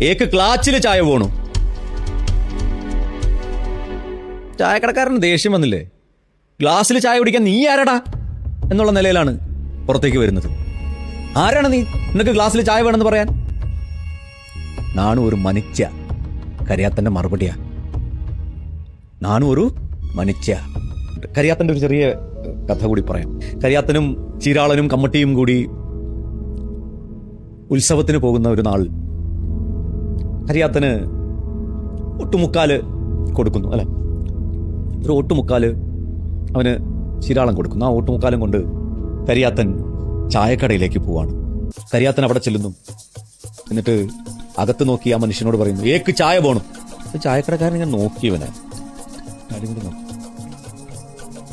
ഏക്ക് ക്ലാച്ചില് ചായ പോണു. ചായക്കടക്കാരന് ദേഷ്യം വന്നില്ലേ? ഗ്ലാസ്സിൽ ചായ കുടിക്കാൻ നീ ആരടാ എന്നുള്ള നിലയിലാണ് പുറത്തേക്ക് വരുന്നത്. ആരാണ് നീ? നിനക്ക് ഗ്ലാസ്സിൽ ചായ വേണമെന്ന് പറയാൻ? നാണു ഒരു മനിച്ച. കരിയാത്തന്റെ മറുപടിയാ. നാണു ഒരു മനിച്ച. കരിയാത്തന്റെ ഒരു ചെറിയ കഥ കൂടി പറയാം. കരിയാത്തനും ചീരാളനും കമ്മട്ടിയും കൂടി ഉത്സവത്തിന് പോകുന്ന ഒരു നാൾ കരിയാത്തന് ഒട്ടുമുക്കാല് കൊടുക്കുന്നു, അല്ലെ? ഒരു ഒട്ടുമുക്കാല് അവന് ചീരാളം കൊടുക്കുന്നു. ആ ഒട്ടുമുക്കാലും കൊണ്ട് കരിയാത്തൻ ചായക്കടയിലേക്ക് പോവാണ്. കരിയാത്തൻ അവിടെ ചെല്ലുന്നു. എന്നിട്ട് അകത്ത് നോക്കി ആ മനുഷ്യനോട് പറയുന്നു, ഏക്ക് ചായ പോണം. ചായക്കടക്കാരൻ ഇങ്ങനെ നോക്കിയവനെ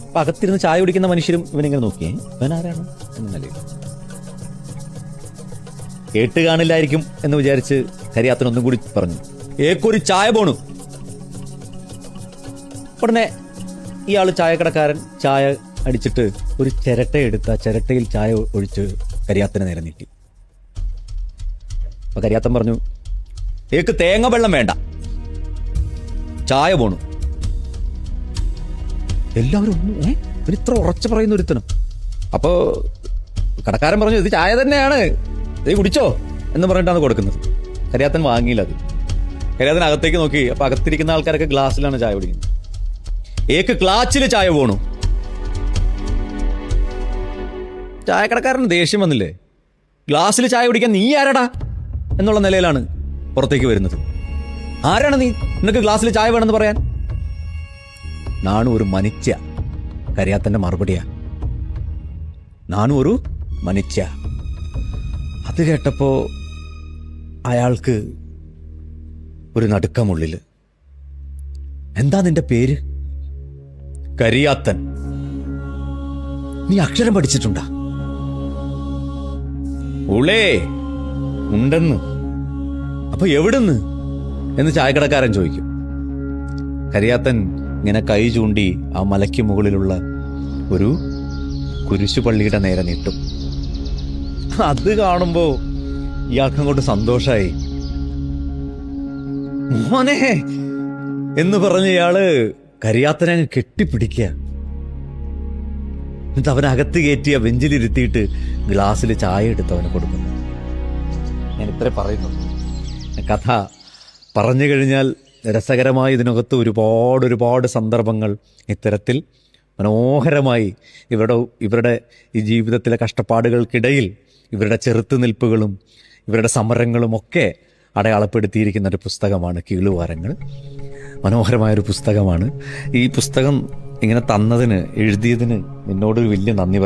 അപ്പൊ അകത്തിരുന്ന് ചായ കുടിക്കുന്ന മനുഷ്യരും ഇവനിങ്ങനെ നോക്കിയേ, ഇവൻ ആരാണ് എന്ന നിലയിൽ. കേട്ട് കാണില്ലായിരിക്കും എന്ന് വിചാരിച്ച് കരിയാത്തൻ ഒന്നും കൂടി പറഞ്ഞു, ഏക്കൊരു ചായ പോണു. ഉടനെ ഇയാള് ചായക്കടക്കാരൻ ചായ അടിച്ചിട്ട് ഒരു ചിരട്ട എടുത്ത് ആ ചിരട്ടയിൽ ചായ ഒഴിച്ച് കരിയാത്തനെ നേരെ നീട്ടി. അപ്പൊ കരിയാത്തൻ പറഞ്ഞു, ഏക്ക് തേങ്ങ വെള്ളം വേണ്ട, ചായ പോണു. എല്ലാവരും ഒന്ന് ഇത്ര ഉറച്ചു പറയുന്ന ഒരുത്തനും. അപ്പോ കടക്കാരൻ പറഞ്ഞു, ഇത് ചായ തന്നെയാണ്, ഇത് കുടിച്ചോ എന്ന് പറഞ്ഞിട്ടാണ് കൊടുക്കുന്നത്. കരിയാത്തൻ വാങ്ങിയില്ല അത്. കരിയാത്തൻ അകത്തേക്ക് നോക്കി. അപ്പൊ അകത്തിരിക്കുന്ന ആൾക്കാരൊക്കെ ഗ്ലാസ്സിലാണ് ചായ കുടിക്കുന്നത്. ഏക്ക് ക്ലാച്ചില് ചായ പോണു. ചായക്കടക്കാരന് ദേഷ്യം വന്നില്ലേ? ഗ്ലാസ്സിൽ ചായ കുടിക്കാൻ നീ ആരടാ എന്നുള്ള നിലയിലാണ് പുറത്തേക്ക് വരുന്നത്. ആരാണ് നീ? നിനക്ക് ഗ്ലാസ്സിൽ ചായ വേണമെന്ന് പറയാൻ? നാണു ഒരു മനിച്ച. കരിയാത്തന്റെ മറുപടിയാ. നാണു ഒരു മനിച്ച. അത് കേട്ടപ്പോ അയാൾക്ക് ഒരു നടുക്കമുള്ളില്. എന്താ നിന്റെ പേര്? കരിയാത്തൻ. നീ അക്ഷരം പഠിച്ചിട്ടുണ്ടാ? ഉളേ ഉണ്ടെന്ന്. അപ്പൊ എവിടുന്ന് എന്ന് ചായക്കടക്കാരൻ ചോദിക്കും. കരിയാത്തൻ ഇങ്ങനെ കൈ ചൂണ്ടി ആ മലയ്ക്ക് മുകളിലുള്ള ഒരു കുരിശുപള്ളിയുടെ നേരെ നീട്ടും. അത് കാണുമ്പോ ഇയാൾക്ക് അങ്ങോട്ട് സന്തോഷായി. മോനെ എന്ന് പറഞ്ഞ ഇയാള് കരിയാത്തനെ അങ്ങ് കെട്ടിപ്പിടിക്കുക. എന്നിട്ട് അവനകത്ത് കയറ്റിയ ബെഞ്ചിലിരുത്തിയിട്ട് ഗ്ലാസ്സിൽ ചായ എടുത്ത് അവന് കൊടുക്കുന്നു. ഞാൻ ഇത്ര പറയുന്നു. കഥ പറഞ്ഞു കഴിഞ്ഞാൽ രസകരമായി ഇതിനകത്ത് ഒരുപാട് സന്ദർഭങ്ങൾ ഇത്തരത്തിൽ മനോഹരമായി ഇവരുടെ ഈ ജീവിതത്തിലെ കഷ്ടപ്പാടുകൾക്കിടയിൽ ഇവരുടെ ചെറുത്തുനിൽപ്പുകളും ഇവരുടെ സമരങ്ങളും ഒക്കെ അടയാളപ്പെടുത്തിയിരിക്കുന്ന ഒരു പുസ്തകമാണ് കീളുവാരങ്ങൾ. മനോഹരമായൊരു പുസ്തകമാണ്. ഈ പുസ്തകം ഇങ്ങനെ തന്നതിന്, എഴുതിയതിന് നിന്നോട് വലിയ നന്ദി പറയാം.